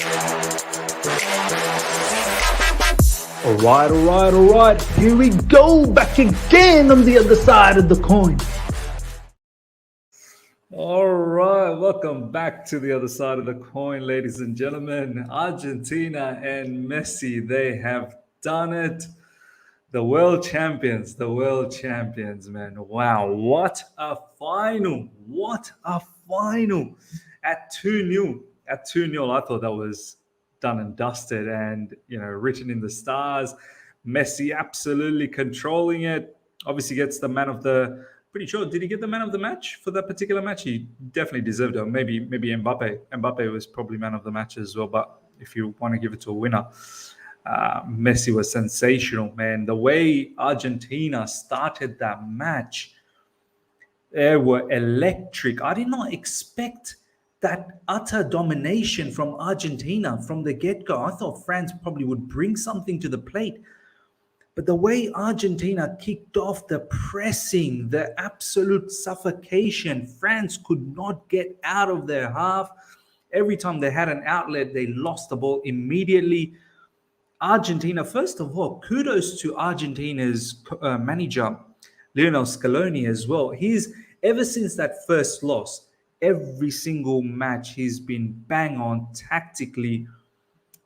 All right. Here we go, back again on the other side of the coin. All right, welcome back to the other side of the coin, ladies and gentlemen. Argentina and Messi, they have done it. The world champions, man. Wow, what a final. What a final. At 2-0. At 2-0, I thought that was done and dusted and, written in the stars. Messi absolutely controlling it. Obviously gets the man of the, pretty sure, did he get the man of the match for that particular match? He definitely deserved it. Maybe Mbappe. Mbappe was probably man of the match as well, but if you want to give it to a winner, Messi was sensational, man. The way Argentina started that match, they were electric. I did not expect that utter domination from Argentina from the get-go. I thought France probably would bring something to the plate. But the way Argentina kicked off, the pressing, the absolute suffocation, France could not get out of their half. Every time they had an outlet, they lost the ball immediately. Argentina, first of all, kudos to Argentina's manager, Lionel Scaloni, as well. He's, ever since that first loss, every single match he's been bang on tactically.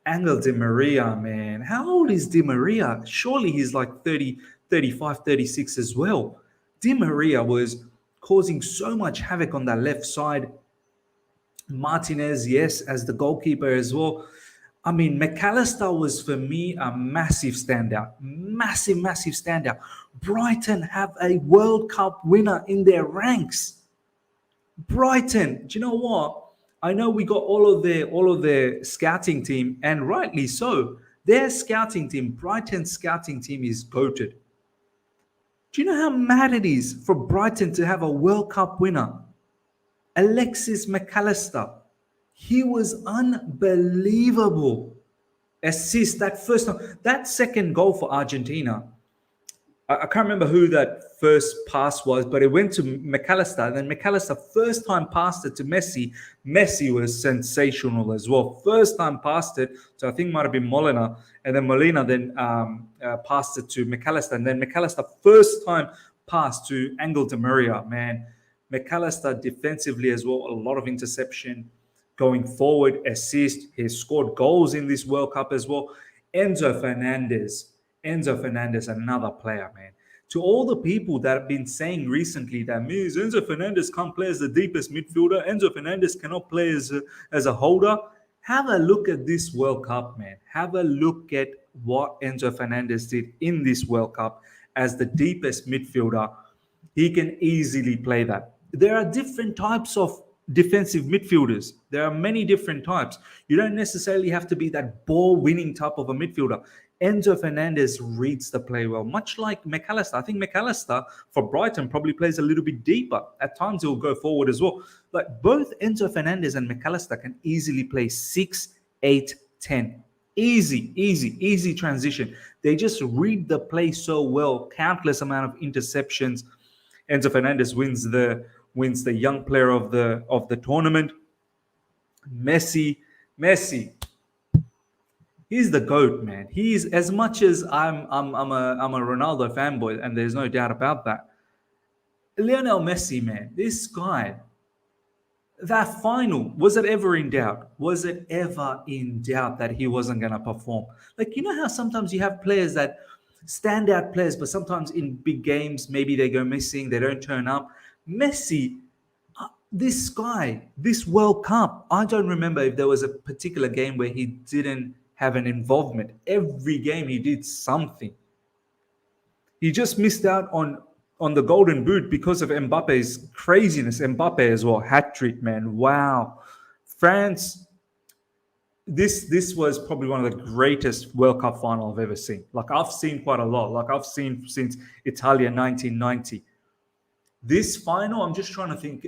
Angel Di Maria, man. How old is Di Maria? Surely he's like 30, 35, 36 as well. Di Maria was causing so much havoc on that left side. Martinez, yes, as the goalkeeper as well. I mean, McAllister was, for me, a massive standout. Massive standout. Brighton have a World Cup winner in their ranks. Brighton, do you know what? I know we got all of their scouting team, and rightly so. Their scouting team, Brighton's scouting team, is goated. Do you know how mad it is for Brighton to have a World Cup winner? Alexis McAllister. He was unbelievable. Assist, that first time, that second goal for Argentina. I can't remember who that first pass was, but it went to McAllister. And then McAllister first time passed it to Messi. Messi was sensational as well. First time passed it, so I think it might have been Molina. And then Molina then passed it to McAllister. And then McAllister first time passed to Angel Di Maria. Man, McAllister defensively as well, a lot of interception. Going forward, assist. He's scored goals in this World Cup as well. Enzo Fernandez, another player, man. To all the people that have been saying recently that means Enzo Fernandez can't play as the deepest midfielder, Enzo Fernandez cannot play as a holder, have a look at this World Cup, man. Have a look at what Enzo Fernandez did in this World Cup as the deepest midfielder. He can easily play that. There are different types of defensive midfielders. There are many different types. You don't necessarily have to be that ball-winning type of a midfielder. Enzo Fernandez reads the play well, much like McAllister. I think McAllister for Brighton probably plays a little bit deeper. At times he'll go forward as well. But both Enzo Fernandez and McAllister can easily play 6, 8, 10. Easy transition. They just read the play so well. Countless amount of interceptions. Enzo Fernandez wins the young player of the tournament. Messi, he's the GOAT, man. He's, as much as I'm a Ronaldo fanboy, and there's no doubt about that. Lionel Messi, man, this guy, that final, was it ever in doubt? Was it ever in doubt that he wasn't going to perform? Like, you know how sometimes you have players that standout players, but sometimes in big games, maybe they go missing, they don't turn up. Messi, this guy, this World Cup, I don't remember if there was a particular game where he didn't have an involvement. Every game he did something. He just missed out on the golden boot because of Mbappe's craziness. Mbappe as well, hat-trick, man. Wow. France, this was probably one of the greatest World Cup final I've ever seen. Like, I've seen quite a lot. Like, I've seen since Italia 1990. This final, I'm just trying to think,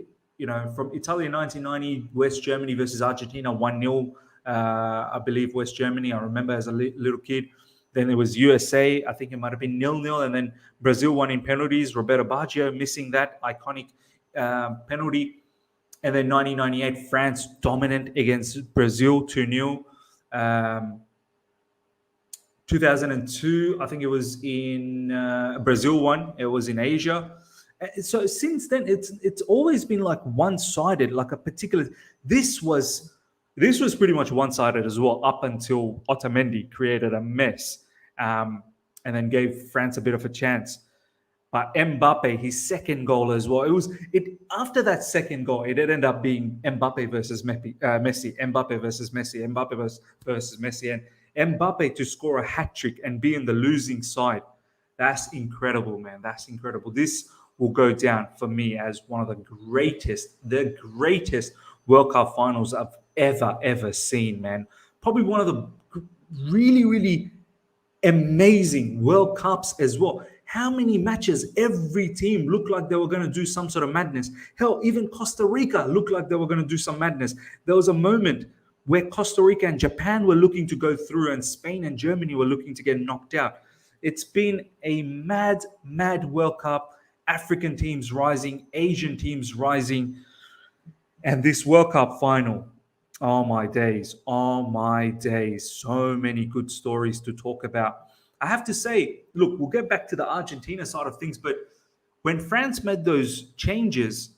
from Italia 1990, West Germany versus Argentina, 1-0, I believe, West Germany. I remember as a little kid. Then there was USA, I think it might have been 0-0, and then Brazil won in penalties. Roberto Baggio missing that iconic penalty. And then 1998, France dominant against Brazil, 2-0. Um, 2002, I think it was in Brazil one. It was in Asia. So since then, it's always been like one-sided, like a particular. This was this was pretty much one-sided as well, up until Otamendi created a mess, and then gave France a bit of a chance. But Mbappe, his second goal as well. It after that second goal, it ended up being Mbappe versus Messi, Mbappe versus Messi, Mbappe versus Messi, and Mbappe to score a hat trick and be in the losing side. That's incredible, man. That's incredible. This will go down for me as one of the greatest World Cup finals I've ever seen, man. Probably one of the really amazing World Cups as well. How many matches every team looked like they were going to do some sort of madness? Hell, even Costa Rica looked like they were going to do some madness. There was a moment where Costa Rica and Japan were looking to go through, and Spain and Germany were looking to get knocked out. It's been a mad World Cup. African teams rising, Asian teams rising. And this World Cup final, oh my days, so many good stories to talk about. I have to say, look, we'll get back to the Argentina side of things, but when France made those changes,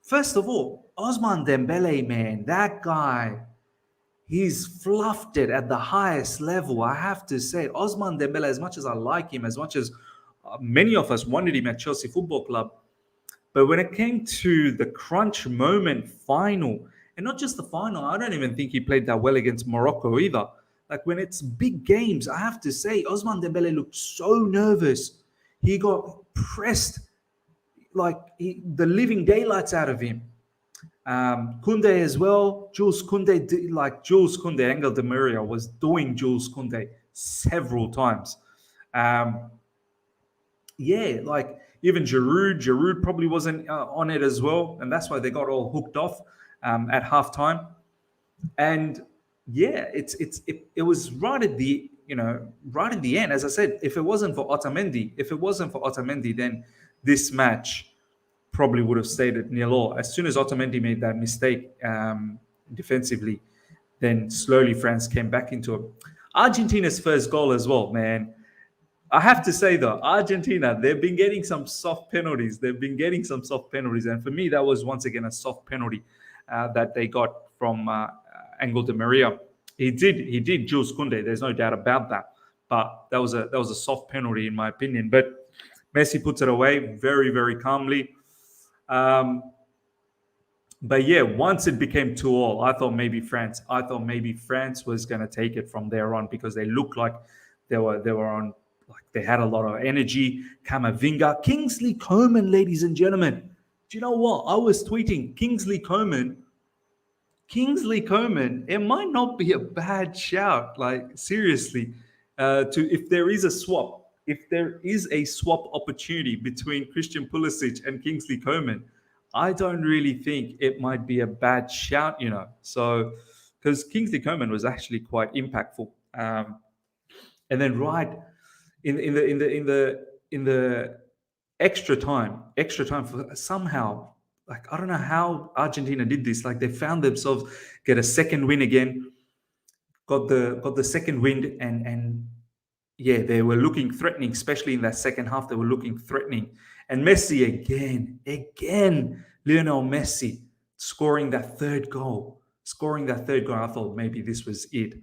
first of all, Osman Dembele, man, that guy, he's fluffed it at the highest level. I have to say, Osman Dembele, as much as I like him, as much as many of us wanted him at Chelsea Football Club, but when it came to the crunch moment final, and not just the final, I don't even think he played that well against Morocco either. Like when it's big games, I have to say, Osman Dembele looked so nervous. He got pressed like the living daylights out of him. Koundé as well. Jules Koundé, Angel Di Maria was doing Jules Koundé several times. Like even Giroud probably wasn't on it as well, and that's why they got all hooked off at halftime. And yeah, it was right at the right in the end. As I said, if it wasn't for Otamendi, then this match probably would have stayed at 0-0. As soon as Otamendi made that mistake defensively, then slowly France came back into it. Argentina's first goal as well, man. I have to say though, Argentina, they've been getting some soft penalties. And for me, that was once again a soft penalty that they got from Angel Di Maria. He did Jules Koundé. There's no doubt about that. But that was a soft penalty in my opinion. But Messi puts it away very calmly. But yeah, once it became 2-2, I thought maybe France was going to take it from there on, because they looked like they were on. Like they had a lot of energy. Camavinga, Kingsley Coman, ladies and gentlemen. Do you know what? I was tweeting Kingsley Coman, it might not be a bad shout. Like seriously, if there is a swap opportunity between Christian Pulisic and Kingsley Coman, I don't really think it might be a bad shout, So, because Kingsley Coman was actually quite impactful, and then right in the extra time for somehow, like I don't know how Argentina did this. Like they found themselves get a second win again, got the second win, and yeah, they were looking threatening, especially in that second half. They were looking threatening, and Messi again, Lionel Messi scoring that third goal. I thought maybe this was it.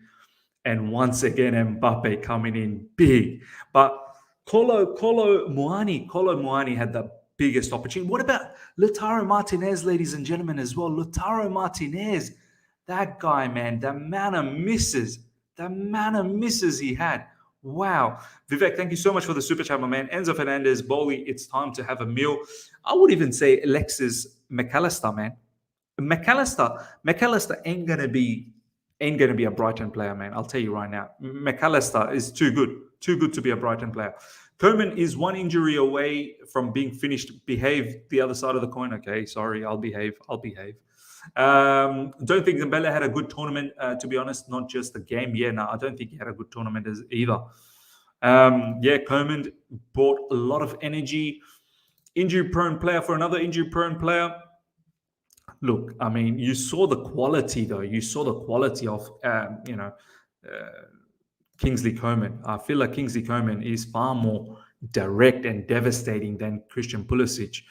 And once again, Mbappe coming in big. But Kolo Muani had the biggest opportunity. What about Lautaro Martinez, ladies and gentlemen, as well? Lautaro Martinez, that guy, man, the amount of misses he had. Wow. Vivek, thank you so much for the super chat, my man. Enzo Fernandez, Bowley, it's time to have a meal. I would even say Alexis McAllister, man. McAllister ain't gonna be a Brighton player, man. I'll tell you right now. McAllister is too good to be a Brighton player. Coman is one injury away from being finished. Behave the other side of the coin. Okay, sorry, I'll behave. Don't think Dembele had a good tournament, to be honest. Not just the game. Yeah, no, I don't think he had a good tournament either. Coman brought a lot of energy. Injury-prone player for another injury-prone player. Look, I mean, you saw the quality, though. You saw the quality of, Kingsley Coman. I feel like Kingsley Coman is far more direct and devastating than Christian Pulisic.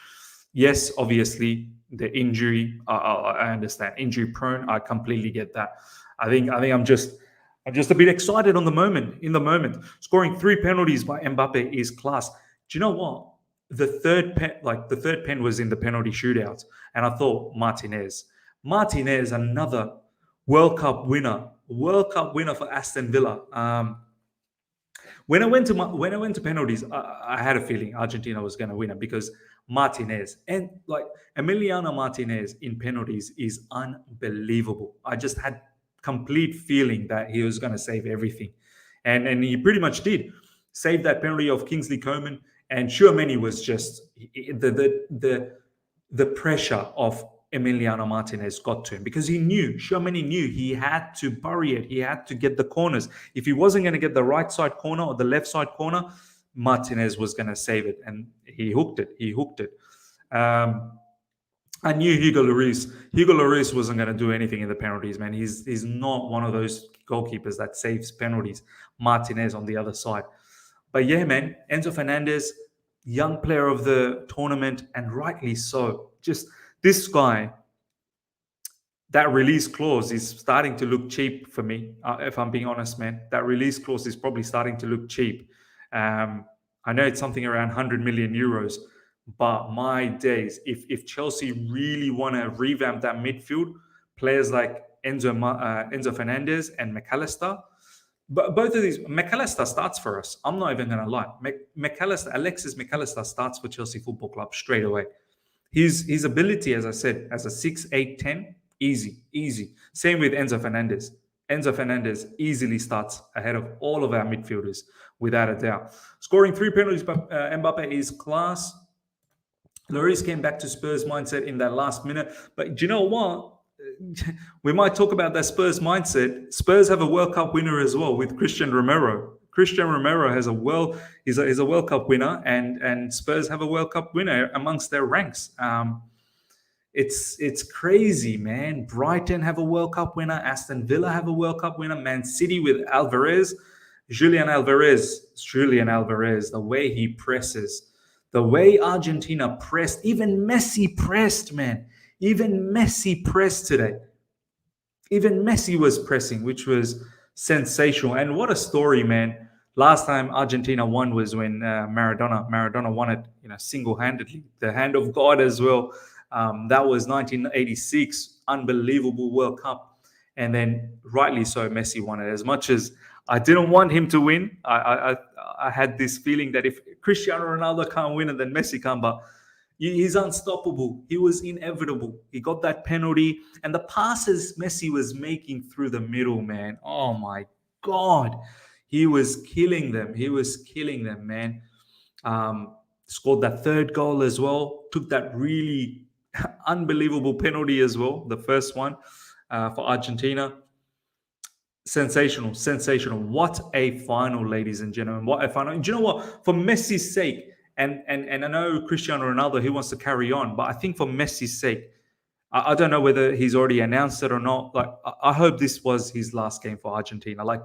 Yes, obviously the injury. I understand injury prone. I completely get that. I think I'm just a bit excited on the moment. In the moment, scoring 3 penalties by Mbappe is class. Do you know what? The third pen was in the penalty shootouts, and I thought Martinez, another World Cup winner for Aston Villa. When I went to penalties, I had a feeling Argentina was going to win it because Martinez and like Emiliano Martinez in penalties is unbelievable. I just had complete feeling that he was going to save everything, and he pretty much did save that penalty of Kingsley Coman. And Tchouaméni was just the pressure of Emiliano Martinez got to him because Tchouaméni knew he had to bury it. He had to get the corners. If he wasn't going to get the right side corner or the left side corner, Martinez was going to save it. And he hooked it. I knew Hugo Lloris wasn't going to do anything in the penalties, man. He's not one of those goalkeepers that saves penalties. Martinez on the other side. But yeah, man, Enzo Fernandez, young player of the tournament, and rightly so. Just this guy, that release clause is starting to look cheap for me, if I'm being honest, man. That release clause is probably starting to look cheap. I know it's something around 100 million euros, but my days, if Chelsea really want to revamp that midfield, players like Enzo Fernandez and McAllister, but both of these, McAllister starts for us. I'm not even going to lie. Alexis McAllister starts for Chelsea Football Club straight away. His ability, as I said, as a 6'8", 10, easy. Same with Enzo Fernandez. Enzo Fernandez easily starts ahead of all of our midfielders, without a doubt. Scoring 3 penalties by Mbappe is class. Lloris came back to Spurs mindset in that last minute. But do you know what? We might talk about that Spurs mindset. Spurs have a World Cup winner as well with Christian Romero. Christian Romero has he's a World Cup winner, and Spurs have a World Cup winner amongst their ranks. It's crazy, man. Brighton have a World Cup winner. Aston Villa have a World Cup winner. Man City with Julian Alvarez. The way he presses, the way Argentina pressed, even Messi pressed, man. Even Messi pressed today. Even Messi was pressing, which was sensational. And what a story, man. Last time Argentina won was when Maradona won it, single-handedly. The hand of God as well. That was 1986. Unbelievable World Cup. And then, rightly so, Messi won it. As much as I didn't want him to win, I had this feeling that if Cristiano Ronaldo can't win it, then Messi can't. But he's unstoppable. He was inevitable. He got that penalty. And the passes Messi was making through the middle, man. Oh, my God. He was killing them. Man. Scored that 3rd goal as well. Took that really unbelievable penalty as well. The first one for Argentina. Sensational. What a final, ladies and gentlemen. What a final. Do you know what? For Messi's sake, and I know Cristiano Ronaldo, he wants to carry on, but I think for Messi's sake, I don't know whether he's already announced it or not. Like, I hope this was his last game for Argentina. Like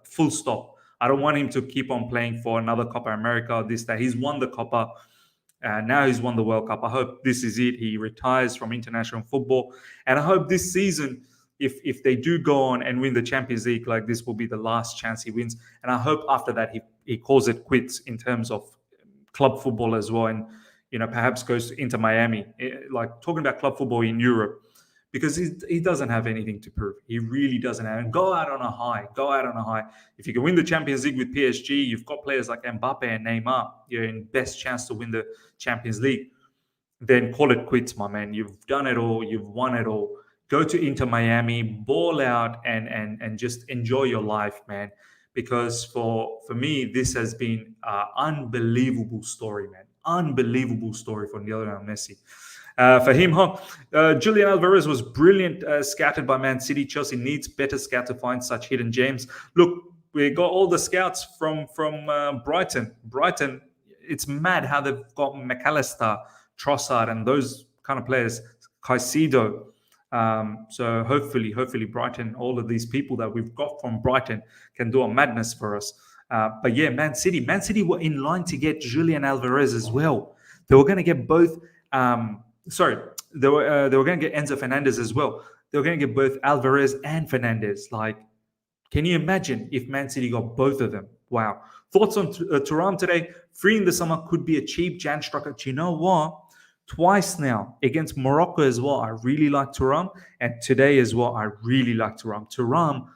full stop. I don't want him to keep on playing for another Copa America, that. He's won the Copa. Now he's won the World Cup. I hope this is it. He retires from international football. And I hope this season, if they do go on and win the Champions League, like, this will be the last chance he wins. And I hope after that he calls it quits in terms of club football as well, and perhaps goes into Miami, like talking about club football in Europe, because he doesn't have anything to prove. He really doesn't have. And go out on a high. If you can win the Champions League with PSG, you've got players like Mbappe and Neymar. You're in best chance to win the Champions League. Then call it quits, my man. You've done it all. You've won it all. Go to Inter Miami, ball out, and just enjoy your life, man. Because for me, this has been an unbelievable story, man. Unbelievable story for Lionel Messi. For him, Julian Alvarez was brilliant, scouted by Man City. Chelsea needs better scout to find such hidden gems. Look, we got all the scouts from Brighton. Brighton, it's mad how they've got McAllister, Trossard, and those kind of players. Caicedo. So hopefully Brighton, all of these people that we've got from Brighton can do a madness for us. But yeah, Man City were in line to get Julian Alvarez as well. They were going to get both. Sorry, they were going to get Enzo Fernandez as well. They were going to get both Alvarez and Fernandez. Like, can you imagine if Man City got both of them? Wow. Thoughts on Thuram today? Free in the summer could be a cheap Jan striker. Do you know what? Twice now against Morocco as well. I really like Thuram, and today as well. I really like Thuram. Thuram,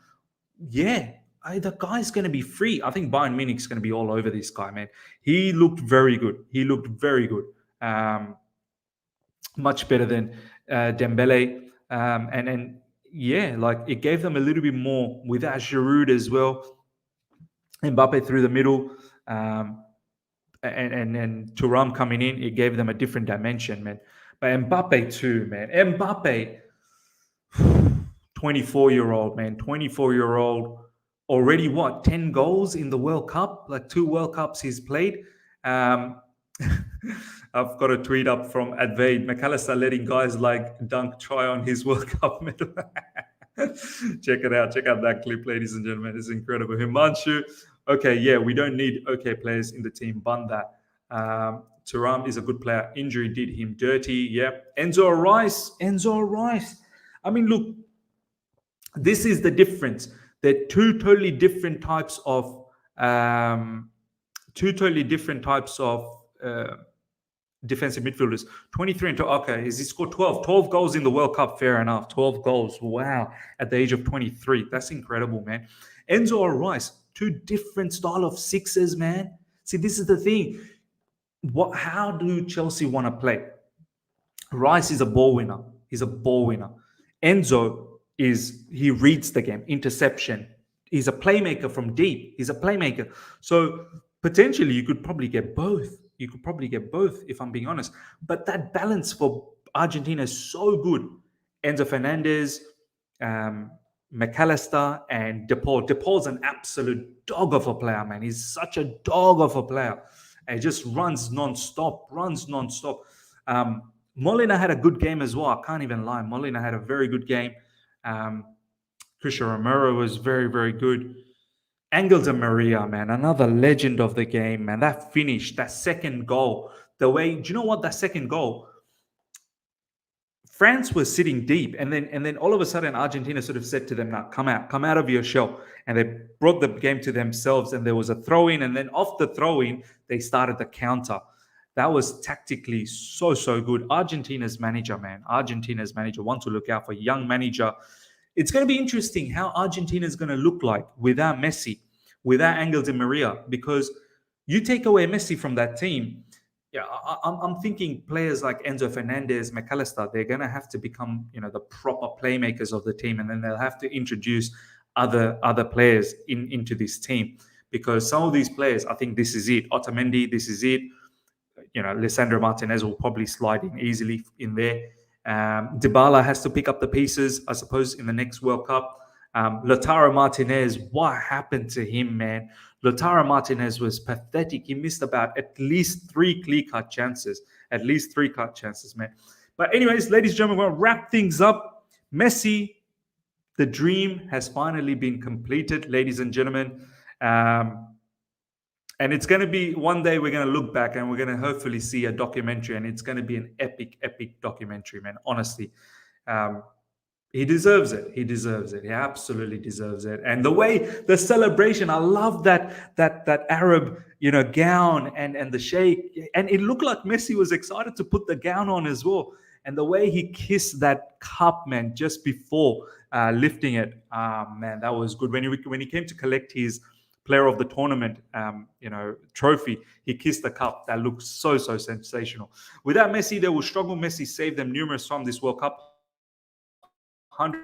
yeah, the guy's going to be free. I think Bayern Munich's going to be all over this guy, man. He looked very good. He looked very good. Much better than Dembele. And yeah, like it gave them a little bit more without Giroud as well. Mbappe through the middle. And Thuram coming in, it gave them a different dimension, man. But Mbappe too, man. Mbappe, 24-year-old, man. 24-year-old. Already what? 10 goals in the World Cup? Like 2 World Cups he's played. I've got a tweet up from Advade. McAllister letting guys like Dunk try on his World Cup medal. Check it out. Check out that clip, ladies and gentlemen. It's incredible. Himanshu. Okay, yeah, we don't need okay players in the team. Bun that. Thuram is a good player. Injury did him dirty. Yeah. Enzo Rice. I mean, look, this is the difference. They're two totally different types of defensive midfielders. 23 and okay, he scored 12 goals in the World Cup. Fair enough. 12 goals. Wow. At the age of 23. That's incredible, man. Enzo or Rice, two different style of sixes, man. See, this is the thing. How do Chelsea want to play? Rice is a ball winner. He's a ball winner. Enzo he reads the game, interception. He's a playmaker from deep. He's a playmaker. So potentially you could probably get both. If I'm being honest. But that balance for Argentina is so good. Enzo Fernandez, McAllister, and De Paul. De Paul's an absolute dog of a player, man. He's such a dog of a player. And he just runs non-stop. Molina had a good game as well. I can't even lie. Molina had a very good game. Christian Romero was very, very good. Angel Di Maria, man, another legend of the game, man. That finish, that second goal, do you know what? That second goal, France was sitting deep, and then all of a sudden Argentina sort of said to them, "Now come out of your shell," and they brought the game to themselves. And there was a throw-in, and then off the throw-in, they started the counter. That was tactically so good. Argentina's manager, want to look out for young manager. It's going to be interesting how Argentina is going to look like without Messi, without Angel Di Maria, because you take away Messi from that team. Yeah, I'm thinking players like Enzo Fernandez, McAllister, they're going to have to become, the proper playmakers of the team, and then they'll have to introduce other players into this team, because some of these players, I think this is it. Otamendi, this is it. Lisandro Martinez will probably slide in easily in there. Dybala has to pick up the pieces, I suppose, in the next World Cup. Lautaro Martinez, what happened to him, man? Lautaro Martinez was pathetic. He missed about at least 3 clear-cut chances. Man. But anyways, ladies and gentlemen, we're going to wrap things up. Messi, the dream has finally been completed, ladies and gentlemen. And it's going to be one day we're going to look back and we're going to hopefully see a documentary, and it's going to be an epic documentary, man. Honestly, he deserves it. He absolutely deserves it. And the way the celebration, I love that Arab, gown and the sheikh, and it looked like Messi was excited to put the gown on as well. And the way he kissed that cup, man, just before lifting it, man, that was good. When he came to collect his player of the tournament, trophy, he kissed the cup. That looks so sensational. Without Messi, they will struggle. Messi saved them numerous times this World Cup. 100%.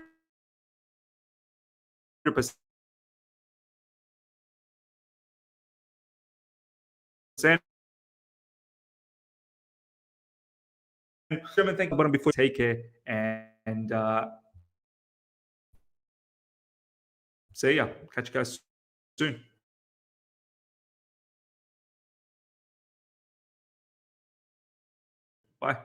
Thank you, before take care and see ya. Catch you guys soon. Bye.